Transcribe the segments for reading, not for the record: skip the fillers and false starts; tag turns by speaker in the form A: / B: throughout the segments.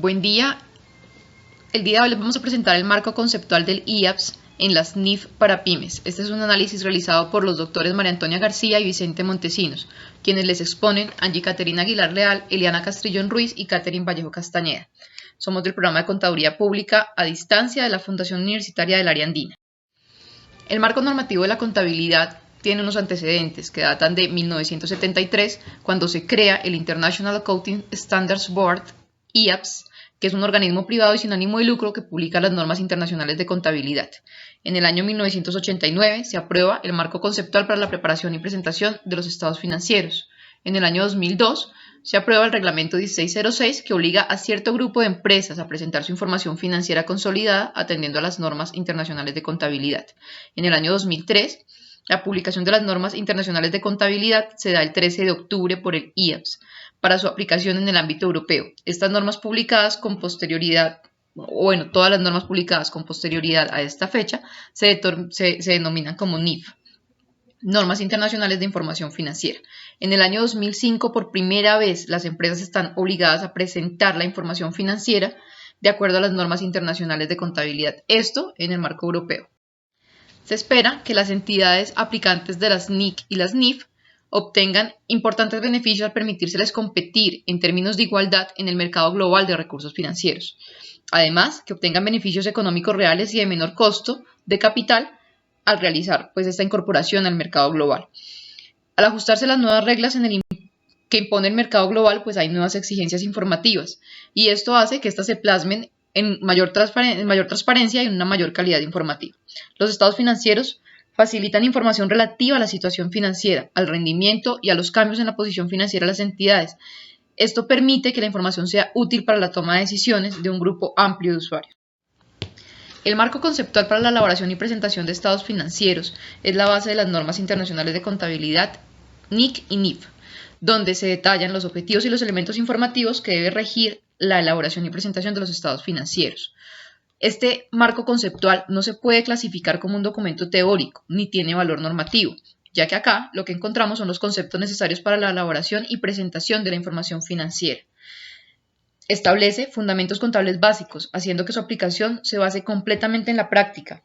A: Buen día. El día de hoy les vamos a presentar el marco conceptual del IAPS en las NIF para pymes. Este es un análisis realizado por los doctores María Antonia García y Vicente Montesinos, quienes les exponen Angie Caterina Aguilar Leal, Eliana Castrillón Ruiz y Catherine Vallejo Castañeda. Somos del programa de Contaduría Pública a Distancia de la Fundación Universitaria del Área Andina. El marco normativo de la contabilidad tiene unos antecedentes que datan de 1973, cuando se crea el International Accounting Standards Board, IAPS, que es un organismo privado y sin ánimo de lucro que publica las normas internacionales de contabilidad. En el año 1989 se aprueba el marco conceptual para la preparación y presentación de los estados financieros. En el año 2002 se aprueba el reglamento 1606 que obliga a cierto grupo de empresas a presentar su información financiera consolidada atendiendo a las normas internacionales de contabilidad. En el año 2003 la publicación de las normas internacionales de contabilidad se da el 13 de octubre por el IAPS para su aplicación en el ámbito europeo. Estas normas publicadas con posterioridad, todas las normas publicadas con posterioridad a esta fecha se denominan como NIF, Normas Internacionales de Información Financiera. En el año 2005, por primera vez, las empresas están obligadas a presentar la información financiera de acuerdo a las normas internacionales de contabilidad, esto en el marco europeo. Se espera que las entidades aplicantes de las NIC y las NIF obtengan importantes beneficios al permitírseles competir en términos de igualdad en el mercado global de recursos financieros. Además, que obtengan beneficios económicos reales y de menor costo de capital al realizar esta incorporación al mercado global. Al ajustarse las nuevas reglas que impone el mercado global, hay nuevas exigencias informativas y esto hace que éstas se plasmen en mayor transparencia y en una mayor calidad informativa. Los estados financieros facilitan información relativa a la situación financiera, al rendimiento y a los cambios en la posición financiera de las entidades. Esto permite que la información sea útil para la toma de decisiones de un grupo amplio de usuarios. El marco conceptual para la elaboración y presentación de estados financieros es la base de las normas internacionales de contabilidad NIC y NIF, donde se detallan los objetivos y los elementos informativos que debe regir la elaboración y presentación de los estados financieros. Este marco conceptual no se puede clasificar como un documento teórico, ni tiene valor normativo, ya que acá lo que encontramos son los conceptos necesarios para la elaboración y presentación de la información financiera. Establece fundamentos contables básicos, haciendo que su aplicación se base completamente en la práctica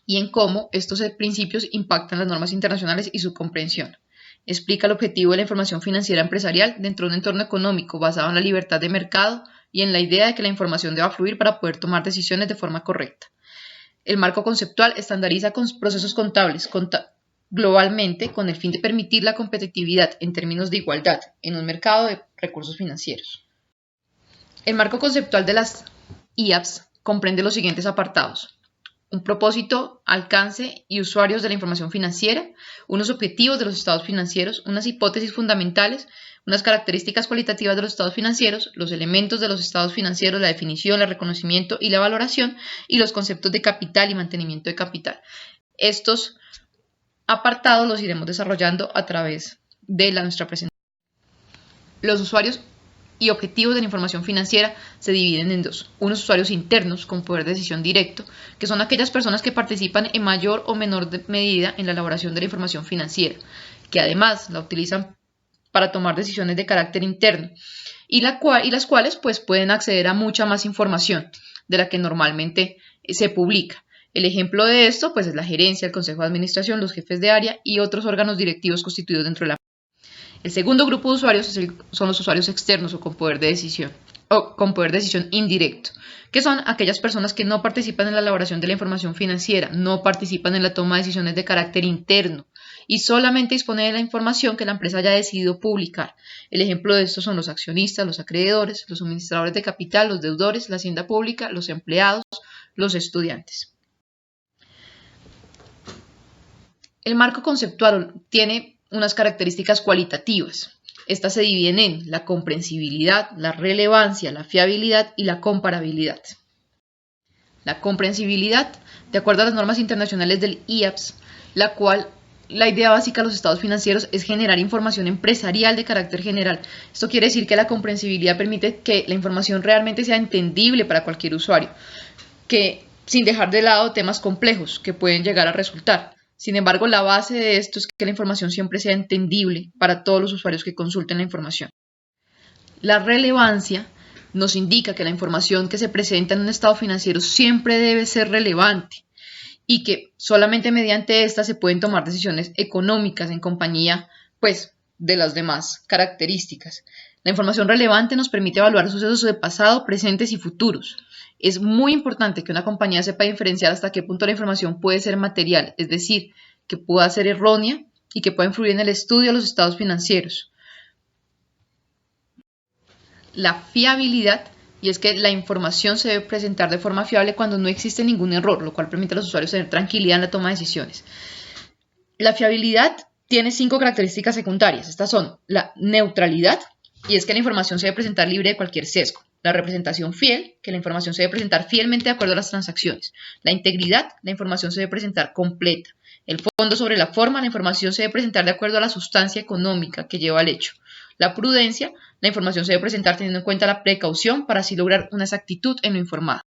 A: y en cómo estos principios impactan las normas internacionales y su comprensión. Explica el objetivo de la información financiera empresarial dentro de un entorno económico basado en la libertad de mercado y en la idea de que la información deba fluir para poder tomar decisiones de forma correcta. El marco conceptual estandariza procesos contables globalmente con el fin de permitir la competitividad en términos de igualdad en un mercado de recursos financieros. El marco conceptual de las IAPS comprende los siguientes apartados: un propósito, alcance y usuarios de la información financiera, unos objetivos de los estados financieros, unas hipótesis fundamentales, unas características cualitativas de los estados financieros, los elementos de los estados financieros, la definición, el reconocimiento y la valoración, y los conceptos de capital y mantenimiento de capital. Estos apartados los iremos desarrollando a través de nuestra presentación. Los usuarios y objetivos de la información financiera se dividen en dos: unos usuarios internos con poder de decisión directo, que son aquellas personas que participan en mayor o menor medida en la elaboración de la información financiera, que además la utilizan para tomar decisiones de carácter interno y las cuales pueden acceder a mucha más información de la que normalmente se publica. El ejemplo de esto es la gerencia, el consejo de administración, los jefes de área y otros órganos directivos constituidos dentro de la. El segundo grupo de usuarios son los usuarios externos o con poder de decisión indirecto, que son aquellas personas que no participan en la elaboración de la información financiera, no participan en la toma de decisiones de carácter interno y solamente disponen de la información que la empresa haya decidido publicar. El ejemplo de esto son los accionistas, los acreedores, los suministradores de capital, los deudores, la hacienda pública, los empleados, los estudiantes. El marco conceptual tiene unas características cualitativas. Estas se dividen en la comprensibilidad, la relevancia, la fiabilidad y la comparabilidad. La comprensibilidad, de acuerdo a las normas internacionales del IAPS, la idea básica de los estados financieros es generar información empresarial de carácter general. Esto quiere decir que la comprensibilidad permite que la información realmente sea entendible para cualquier usuario, sin dejar de lado temas complejos que pueden llegar a resultar. Sin embargo, la base de esto es que la información siempre sea entendible para todos los usuarios que consulten la información. La relevancia nos indica que la información que se presenta en un estado financiero siempre debe ser relevante y que solamente mediante esta se pueden tomar decisiones económicas en compañía, pues, de las demás características. La información relevante nos permite evaluar sucesos de pasado, presentes y futuros. Es muy importante que una compañía sepa diferenciar hasta qué punto la información puede ser material, es decir, que pueda ser errónea y que pueda influir en el estudio de los estados financieros. La fiabilidad, y es que la información se debe presentar de forma fiable cuando no existe ningún error, lo cual permite a los usuarios tener tranquilidad en la toma de decisiones. La fiabilidad tiene 5 características secundarias. Estas son la neutralidad, y es que la información se debe presentar libre de cualquier sesgo. La representación fiel, que la información se debe presentar fielmente de acuerdo a las transacciones. La integridad, la información se debe presentar completa. El fondo sobre la forma, la información se debe presentar de acuerdo a la sustancia económica que lleva al hecho. La prudencia, la información se debe presentar teniendo en cuenta la precaución para así lograr una exactitud en lo informado.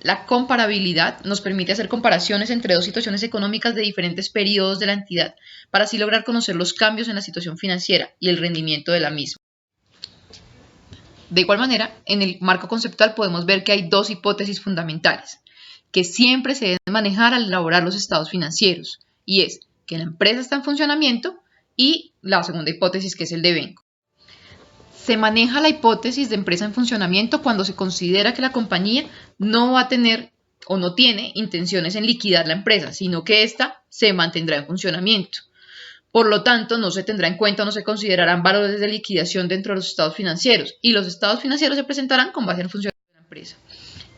A: La comparabilidad nos permite hacer comparaciones entre dos situaciones económicas de diferentes periodos de la entidad para así lograr conocer los cambios en la situación financiera y el rendimiento de la misma. De igual manera, en el marco conceptual podemos ver que hay 2 hipótesis fundamentales que siempre se deben manejar al elaborar los estados financieros, y es que la empresa está en funcionamiento y la segunda hipótesis, que es el devengo. Se maneja la hipótesis de empresa en funcionamiento cuando se considera que la compañía no va a tener o no tiene intenciones en liquidar la empresa, sino que ésta se mantendrá en funcionamiento. Por lo tanto, no se tendrá en cuenta o no se considerarán valores de liquidación dentro de los estados financieros, y los estados financieros se presentarán con base en el funcionamiento de la empresa.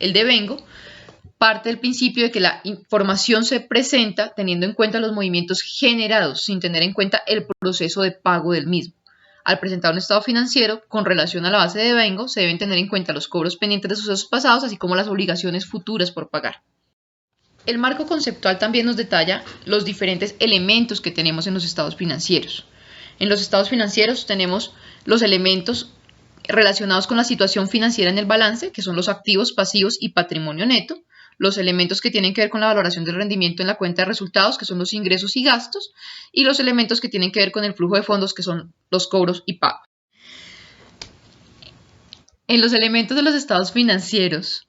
A: El devengo parte del principio de que la información se presenta teniendo en cuenta los movimientos generados sin tener en cuenta el proceso de pago del mismo. Al presentar un estado financiero con relación a la base de devengo, se deben tener en cuenta los cobros pendientes de sucesos pasados, así como las obligaciones futuras por pagar. El marco conceptual también nos detalla los diferentes elementos que tenemos en los estados financieros. En los estados financieros tenemos los elementos relacionados con la situación financiera en el balance, que son los activos, pasivos y patrimonio neto. Los elementos que tienen que ver con la valoración del rendimiento en la cuenta de resultados, que son los ingresos y gastos, y los elementos que tienen que ver con el flujo de fondos, que son los cobros y pagos. En los elementos de los estados financieros,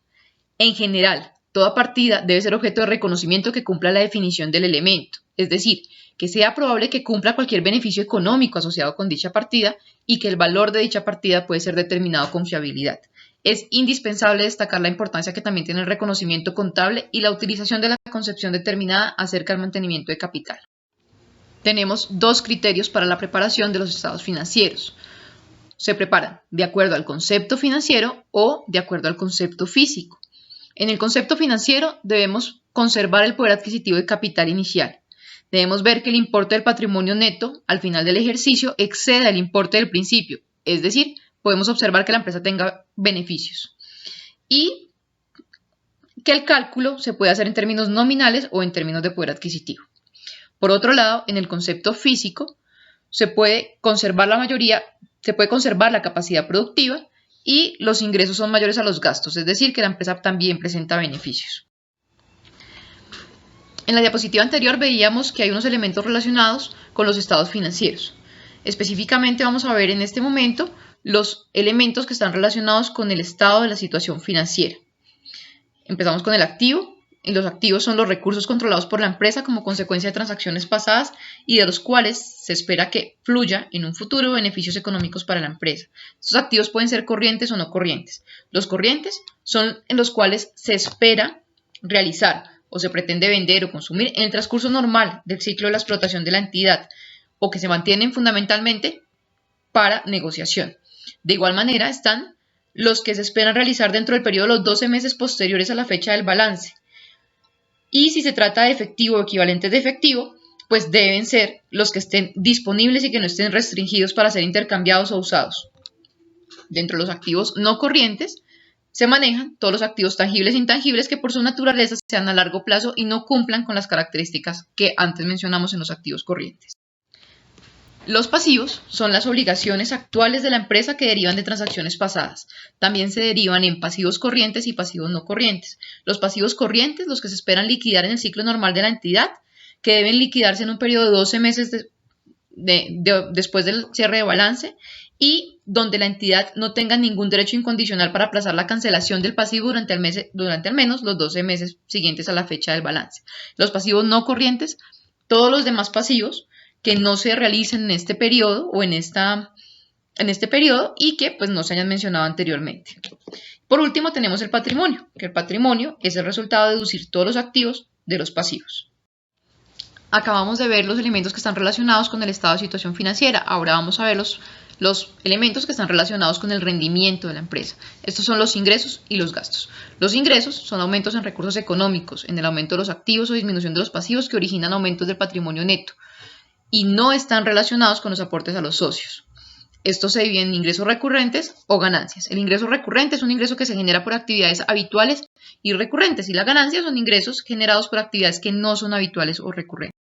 A: en general, toda partida debe ser objeto de reconocimiento que cumpla la definición del elemento, es decir, que sea probable que cumpla cualquier beneficio económico asociado con dicha partida y que el valor de dicha partida puede ser determinado con fiabilidad. Es indispensable destacar la importancia que también tiene el reconocimiento contable y la utilización de la concepción determinada acerca del mantenimiento de capital. Tenemos 2 criterios para la preparación de los estados financieros. Se preparan de acuerdo al concepto financiero o de acuerdo al concepto físico. En el concepto financiero debemos conservar el poder adquisitivo de capital inicial. Debemos ver que el importe del patrimonio neto al final del ejercicio exceda el importe del principio, es decir, podemos observar que la empresa tenga beneficios y que el cálculo se puede hacer en términos nominales o en términos de poder adquisitivo. Por otro lado, en el concepto físico se puede conservar la capacidad productiva y los ingresos son mayores a los gastos, es decir, que la empresa también presenta beneficios. En la diapositiva anterior veíamos que hay unos elementos relacionados con los estados financieros. Específicamente vamos a ver en este momento los elementos que están relacionados con el estado de la situación financiera. Empezamos con el activo. Y los activos son los recursos controlados por la empresa como consecuencia de transacciones pasadas y de los cuales se espera que fluya en un futuro beneficios económicos para la empresa. Estos activos pueden ser corrientes o no corrientes. Los corrientes son en los cuales se espera realizar o se pretende vender o consumir en el transcurso normal del ciclo de la explotación de la entidad o que se mantienen fundamentalmente para negociación. De igual manera están los que se esperan realizar dentro del periodo de los 12 meses posteriores a la fecha del balance. Y si se trata de efectivo o equivalentes de efectivo, pues deben ser los que estén disponibles y que no estén restringidos para ser intercambiados o usados. Dentro de los activos no corrientes se manejan todos los activos tangibles e intangibles que por su naturaleza sean a largo plazo y no cumplan con las características que antes mencionamos en los activos corrientes. Los pasivos son las obligaciones actuales de la empresa que derivan de transacciones pasadas. También se derivan en pasivos corrientes y pasivos no corrientes. Los pasivos corrientes, los que se esperan liquidar en el ciclo normal de la entidad, que deben liquidarse en un periodo de 12 meses después del cierre de balance, y donde la entidad no tenga ningún derecho incondicional para aplazar la cancelación del pasivo durante al menos los 12 meses siguientes a la fecha del balance. Los pasivos no corrientes, todos los demás pasivos que no se realicen en este periodo o en este periodo y que pues no se hayan mencionado anteriormente. Por último tenemos el patrimonio, que el patrimonio es el resultado de deducir todos los activos de los pasivos. Acabamos de ver los elementos que están relacionados con el estado de situación financiera. Ahora vamos a ver los elementos que están relacionados con el rendimiento de la empresa. Estos son los ingresos y los gastos. Los ingresos son aumentos en recursos económicos, en el aumento de los activos o disminución de los pasivos que originan aumentos del patrimonio neto y no están relacionados con los aportes a los socios. Estos se dividen en ingresos recurrentes o ganancias. El ingreso recurrente es un ingreso que se genera por actividades habituales y recurrentes, y las ganancias son ingresos generados por actividades que no son habituales o recurrentes.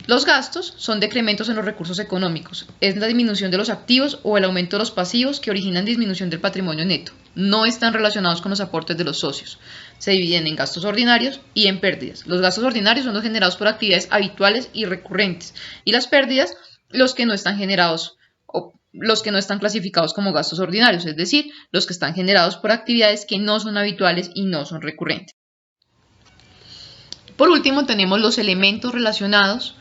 A: Los gastos son decrementos en los recursos económicos. Es la disminución de los activos o el aumento de los pasivos que originan disminución del patrimonio neto. No están relacionados con los aportes de los socios. Se dividen en gastos ordinarios y en pérdidas. Los gastos ordinarios son los generados por actividades habituales y recurrentes. Y las pérdidas, los que no están generados o los que no están clasificados como gastos ordinarios, es decir, los que están generados por actividades que no son habituales y no son recurrentes. Por último, tenemos los elementos relacionados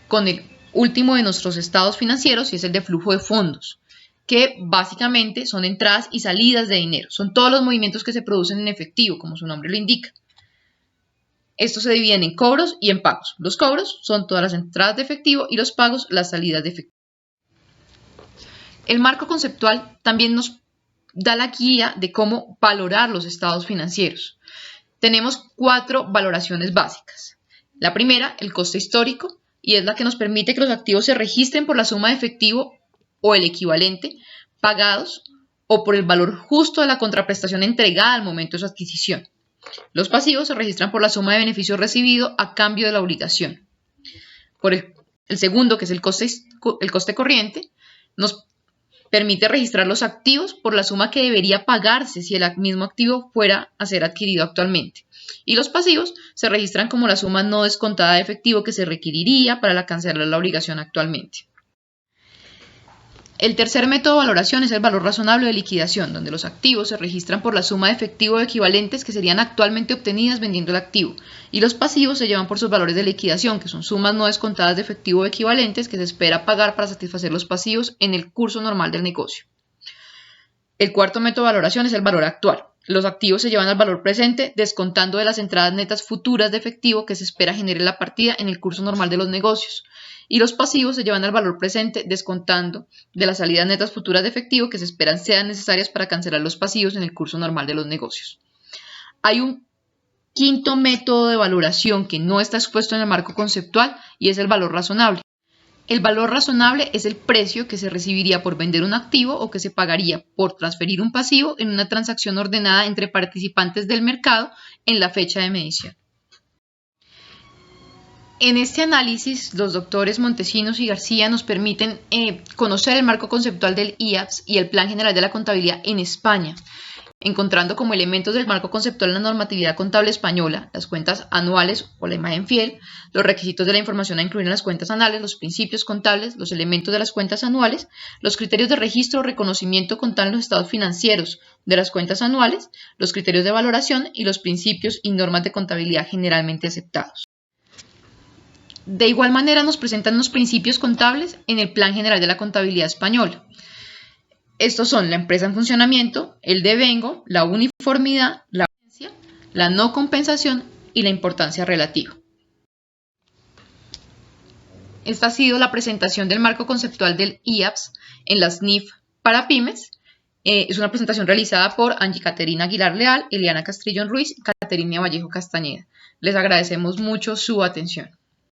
A: con el último de nuestros estados financieros y es el de flujo de fondos, que básicamente son entradas y salidas de dinero. Son todos los movimientos que se producen en efectivo, como su nombre lo indica. Estos se dividen en cobros y en pagos. Los cobros son todas las entradas de efectivo y los pagos las salidas de efectivo. El marco conceptual también nos da la guía de cómo valorar los estados financieros. Tenemos 4 valoraciones básicas. La primera, el coste histórico, y es la que nos permite que los activos se registren por la suma de efectivo o el equivalente pagados o por el valor justo de la contraprestación entregada al momento de su adquisición. Los pasivos se registran por la suma de beneficio recibido a cambio de la obligación. Por el segundo, que es el coste corriente, nos permite registrar los activos por la suma que debería pagarse si el mismo activo fuera a ser adquirido actualmente. Y los pasivos se registran como la suma no descontada de efectivo que se requeriría para cancelar la obligación actualmente. El tercer método de valoración es el valor razonable de liquidación, donde los activos se registran por la suma de efectivo equivalentes que serían actualmente obtenidas vendiendo el activo, y los pasivos se llevan por sus valores de liquidación, que son sumas no descontadas de efectivo equivalentes que se espera pagar para satisfacer los pasivos en el curso normal del negocio. El cuarto método de valoración es el valor actual. Los activos se llevan al valor presente descontando de las entradas netas futuras de efectivo que se espera genere la partida en el curso normal de los negocios. Y los pasivos se llevan al valor presente descontando de las salidas netas futuras de efectivo que se esperan sean necesarias para cancelar los pasivos en el curso normal de los negocios. Hay un quinto método de valoración que no está expuesto en el marco conceptual y es el valor razonable. El valor razonable es el precio que se recibiría por vender un activo o que se pagaría por transferir un pasivo en una transacción ordenada entre participantes del mercado en la fecha de medición. En este análisis, los doctores Montesinos y García nos permiten conocer el marco conceptual del IAPS y el Plan General de la Contabilidad en España, encontrando como elementos del marco conceptual la normatividad contable española, las cuentas anuales o la imagen fiel, los requisitos de la información a incluir en las cuentas anuales, los principios contables, los elementos de las cuentas anuales, los criterios de registro o reconocimiento contable en los estados financieros de las cuentas anuales, los criterios de valoración y los principios y normas de contabilidad generalmente aceptados. De igual manera nos presentan los principios contables en el Plan General de la Contabilidad Española. Estos son la empresa en funcionamiento, el devengo, la uniformidad, la urgencia, la no compensación y la importancia relativa. Esta ha sido la presentación del marco conceptual del IAPS en las NIF para pymes. Es una presentación realizada por Angie Caterina Aguilar Leal, Eliana Castrillón Ruiz y Caterina Vallejo Castañeda. Les agradecemos mucho su atención.